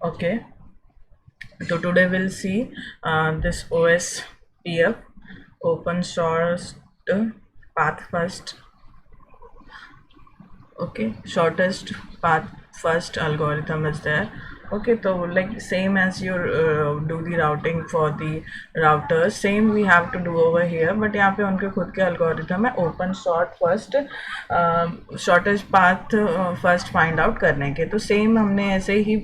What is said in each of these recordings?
Okay, so today we'll see this OSPF, open source path first. Okay, shortest path first algorithm is there. Okay, so like same as you do the routing for the routers, same we have to do over here, but यहाँ पे उनके खुद के algorithm है open sort first, shortest path first find out करने के. तो same हमने ऐसे ही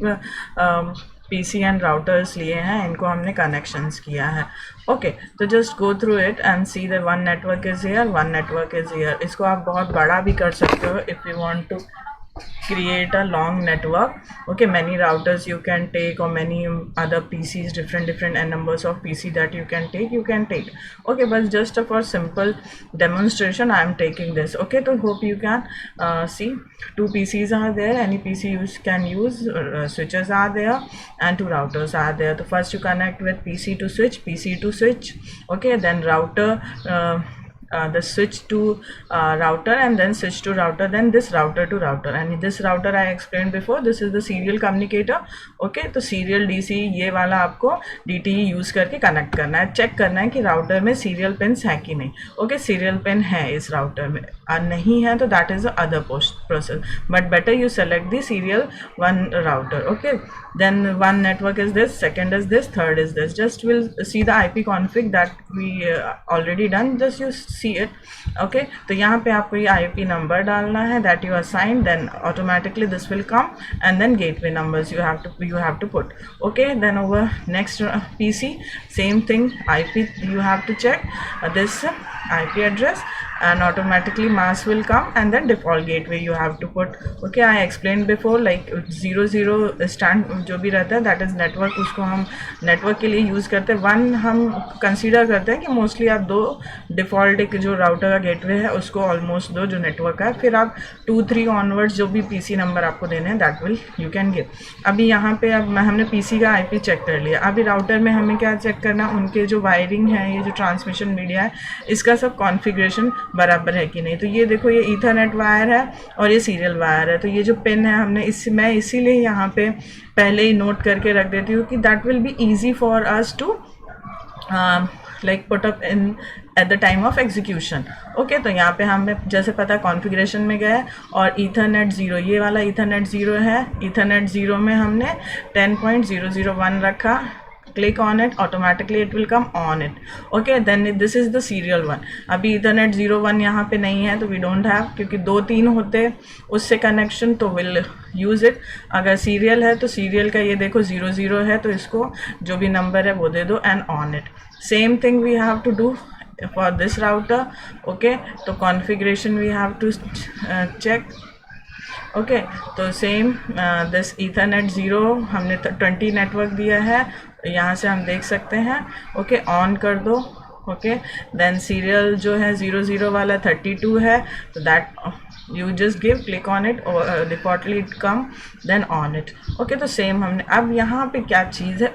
PC एंड राउटर्स लिए हैं, इनको हमने कनेक्शंस किया है. ओके, तो just go through it and see the one network is here, one network is here. इसको आप बहुत बड़ा भी कर सकते हो if you want to create a long network. Okay, many routers you can take, or many other PCs, different and numbers of PC that you can take. Okay, but just for simple demonstration I am taking this. Okay, so hope you can see two PCs are there, any PC you can use, switches are there and two routers are there. So first you connect with PC to switch. Okay, then router, the switch to router, and then switch to router, then this router to router, and this router I explained before, this is the serial communicator. Okay, तो serial DC ये वाला आपको DTE use करके connect करना है, check करना है कि राउटर में सीरियल पिन्स है कि नहीं. ओके, सीरियल पिन है इस राउटर में, नहीं है तो that is other process, but better you select the serial one router. Okay, then one network is this, second is this, third is this. Just will see the IP config that we already done, just you see it. Okay, तो यहाँ पे आपको ये IP number डालना है that you assign, then automatically this will come, and then gateway numbers you have to put. Okay, then over next PC, same thing, IP you have to check this IP address, and automatically mask will come, and then default gateway you have to put. Okay, I explained before, like 00 stand जो भी रहता है that is network, उसको हम network के लिए use करते हैं. 1 हम कंसीडर करते हैं कि मोस्टली आप 2 डिफ़ॉल्ट एक जो राउटर का गेटवे है उसको ऑलमोस्ट दो जो नेटवर्क है, फिर आप 2-3 ऑनवर्ड्स जो भी PC नंबर आपको देने हैं that will you can give. अभी यहाँ पे अब हमने PC का IP चेक कर लिया. अभी राउटर में हमें क्या चेक करना, उनके जो वायरिंग है, ये जो ट्रांसमिशन मीडिया है, इसका सब कॉन्फ़िगरेशन बराबर है कि नहीं. तो ये देखो, ये ईथरनेट वायर है और ये सीरियल वायर है. तो ये जो पिन है हमने मैं इसीलिए यहाँ पे पहले ही नोट करके रख देती हूँ कि that will be easy for us to like put up in at the time of execution. Okay, तो यहाँ पे हमें जैसे पता कॉन्फ़िगरेशन में गए और ईथरनेट 0, ये वाला ईथरनेट 0 है. ईथरनेट 0 में हमने 10.001 रखा. click on it, automatically it will come on it. Okay, then this is the serial one. अभी Ethernet 01 यहाँ पे नहीं है तो we don't have, क्योंकि 2-3 होते उससे कनेक्शन तो will use it. अगर सीरियल है तो सीरियल का ये देखो 00 है तो इसको जो भी नंबर है वो दे दो and on it. Same thing we have to do for this router. Okay, तो configuration we have to check. Okay, तो सेम दिस ईथरनेट 0 हमने 20 नेटवर्क दिया है, यहाँ से हम देख सकते हैं. ओके, ऑन कर दो. ओके, देन सीरियल जो है 00 वाला 32 है, तो that you just give click on it or defaultly it come then on it. Okay, तो सेम हमने. अब यहाँ पे क्या चीज़ है,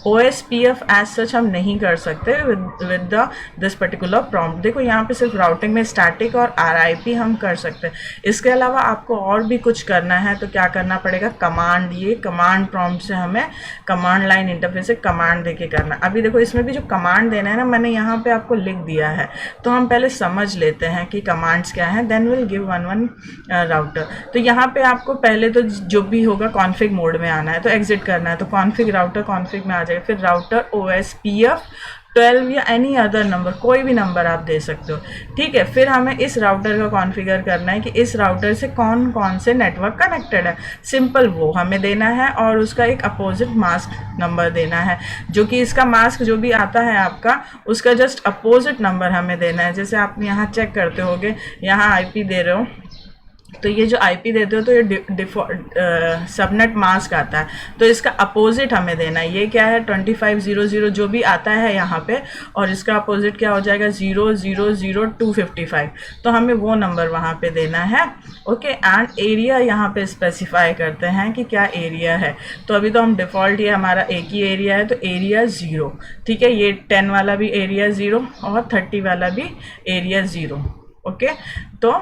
OSPF एज सच हम नहीं कर सकते with the this particular prompt. देखो यहाँ पे सिर्फ राउटिंग में स्टैटिक और RIP हम कर सकते हैं. इसके अलावा आपको और भी कुछ करना है तो क्या करना पड़ेगा, कमांड, ये कमांड प्रॉम्प्ट से हमें कमांड लाइन इंटरफेस से कमांड देके करना. अभी देखो इसमें भी जो कमांड देना है ना, मैंने यहाँ पे आपको लिख दिया है, तो हम पहले समझ लेते हैं कि कमांड्स क्या हैं, then will give one router. तो यहाँ पे आपको पहले तो जो भी होगा कॉन्फ़िग मोड में आना है, तो एग्जिट करना है, तो कॉन्फ़िग राउटर कॉन्फ़िग में आ जाएगा. फिर राउटर OSPF 12 या एनी अदर नंबर, कोई भी नंबर आप दे सकते हो. ठीक है, फिर हमें इस राउटर का कॉन्फ़िगर करना है कि इस राउटर से कौन कौन से नेटवर्क कनेक्टेड है. सिंपल वो हमें देना है और उसका एक अपोजिट मास्क नंबर देना है, जो कि इसका मास्क जो भी आता है आपका, उसका जस्ट अपोजिट नंबर हमें देना है. जैसे आप यहाँ चेक करते होगे, यहाँ IP दे रहे हो, तो ये जो IP देते हो तो ये डिफॉल्ट सबनेट मास्क आता है, तो इसका अपोजिट हमें देना है. ये क्या है, 2500 जो भी आता है यहाँ पे, और इसका अपोजिट क्या हो जाएगा, 000255. तो हमें वो नंबर वहाँ पे देना है. ओके, एंड एरिया यहाँ पे स्पेसिफाई करते हैं कि क्या एरिया है. तो अभी तो हम डिफ़ॉल्ट, ये हमारा एक ही एरिया है, तो एरिया 0. ठीक है, ये 10 वाला भी एरिया 0 और 30 वाला भी एरिया 0. ओके, तो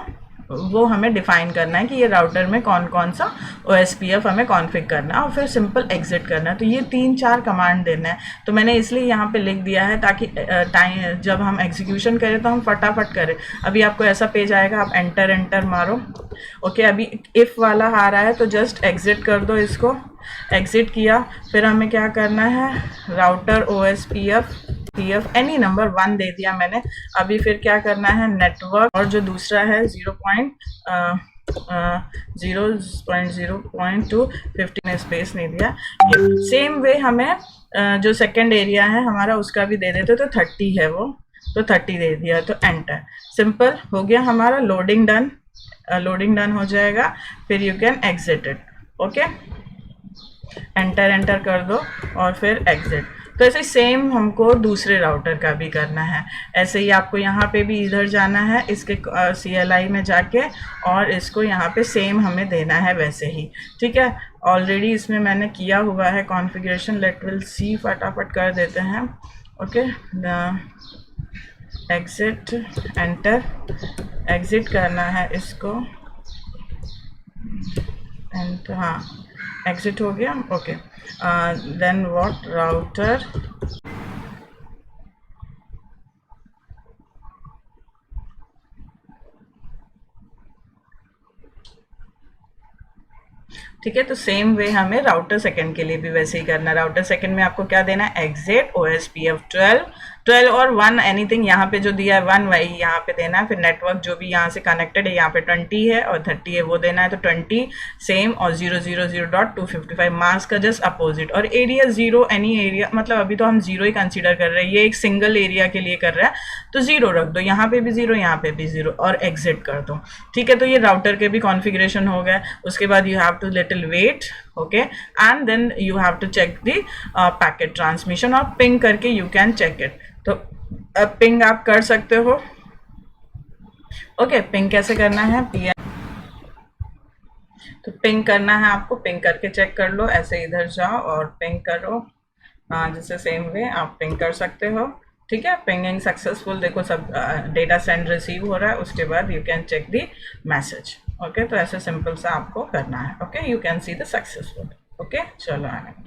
वो हमें डिफाइन करना है कि ये राउटर में कौन कौन सा OSPF हमें कॉन्फ़िग करना है और फिर सिंपल एग्जिट करना है। तो ये 3-4 कमांड देना है। तो मैंने इसलिए यहाँ पे लिख दिया है ताकि टाइम जब हम एग्जीक्यूशन करें तो हम फटाफट करें। अभी आपको ऐसा पेज आएगा, आप एंटर एंटर मारो। ओके, अभी इफ़ वाला आ रहा है तो जस्ट एग्जिट कर दो इसको। एग्जिट किया, फिर हमें क्या करना है, राउटर OSPF एनी नंबर 1 दे दिया मैंने। अभी फिर क्या करना है, नेटवर्क, और जो दूसरा है 0.0.2 15 स्पेस नहीं दिया। ये सेम वे हमें जो सेकंड एरिया है हमारा उसका भी दे देते, तो 30 है वो, तो 30 दे दिया, तो एंटर। सिंपल हो गया हमारा। लोडिंग डन हो जाएगा, फिर you can exit it. Okay, enter enter कर दो और फिर एग्जिट। तो ऐसे सेम हमको दूसरे राउटर का भी करना है। ऐसे ही आपको यहाँ पे भी इधर जाना है, इसके CLI में जाके, और इसको यहाँ पे सेम हमें देना है वैसे ही। ठीक है, ऑलरेडी इसमें मैंने किया हुआ है कॉन्फ़िगरेशन। लेट विल सी, फटाफट कर देते हैं। ओके, एग्जिट, एंटर, एग्जिट करना है इसको, एंड हाँ एग्जिट हो गया। ओके, देन व्हाट राउटर, ठीक है। तो सेम वे हमें राउटर सेकंड के लिए भी वैसे ही करना है। राउटर सेकंड में आपको क्या देना है, एग्जिट, OSPF 12 और 1 एनीथिंग, यहाँ पे जो दिया है 1 वही यहाँ पे देना है। फिर नेटवर्क जो भी यहाँ से कनेक्टेड है, यहाँ पे 20 है और 30 है, वो देना है, तो 20 सेम, और 000.255 मास्क का जस्ट अपोजिट, और एरिया 0 एनी एरिया, मतलब अभी तो हम 0 ही कंसिडर कर रहे हैं, ये एक सिंगल एरिया के लिए कर रहा है, तो 0 रख दो, यहाँ पे भी 0, यहाँ पे भी 0, और एग्जिट कर दो। ठीक है, तो ये राउटर के भी कॉन्फ़िगरेशन हो गया। उसके बाद you have to little wait, okay, and then you have to check the packet transmission, और पिंग करके यू कैन चेक इट। तो पिंग आप कर सकते हो। ओके, पिंग कैसे करना है, तो पिंग करना है आपको, पिंग करके चेक कर लो। ऐसे इधर जाओ और पिंग करो, जैसे सेम वे आप पिंग कर सकते हो। ठीक है, पिंगिंग सक्सेसफुल, देखो सब डेटा सेंड रिसीव हो रहा है। उसके बाद you can check the message. Okay, तो ऐसे सिंपल सा आपको करना है। Okay, you can see the successful. Okay, चलो आगे।